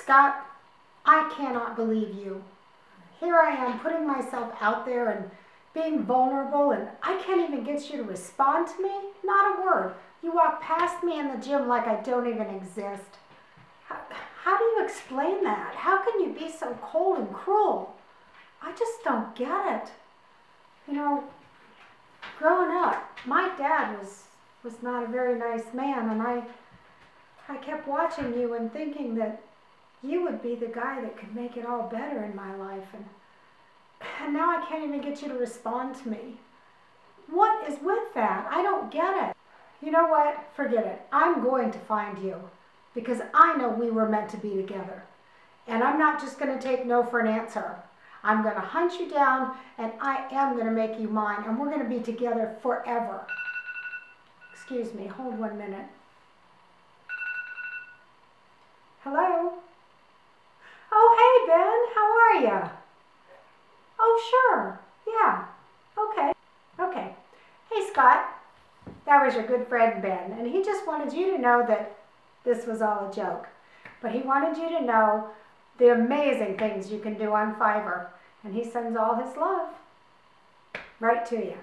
Scott, I cannot believe you. Here I am putting myself out there and being vulnerable, and I can't even get you to respond to me? Not a word. You walk past me in the gym like I don't even exist. How do you explain that? How can you be so cold and cruel? I just don't get it. You know, growing up, my dad was not a very nice man, and I kept watching you and thinking that you would be the guy that could make it all better in my life, and now I can't even get you to respond to me. What is with that? I don't get it. You know what? Forget it. I'm going to find you because I know we were meant to be together. And I'm not just going to take no for an answer. I'm going to hunt you down, and I am going to make you mine, and we're going to be together forever. Excuse me. Hold 1 minute. Hello? Oh, hey, Ben. How are you? Oh, sure. Yeah. Okay. Okay. Hey, Scott. That was your good friend, Ben, and he just wanted you to know that this was all a joke. But he wanted you to know the amazing things you can do on Fiverr, and he sends all his love right to you.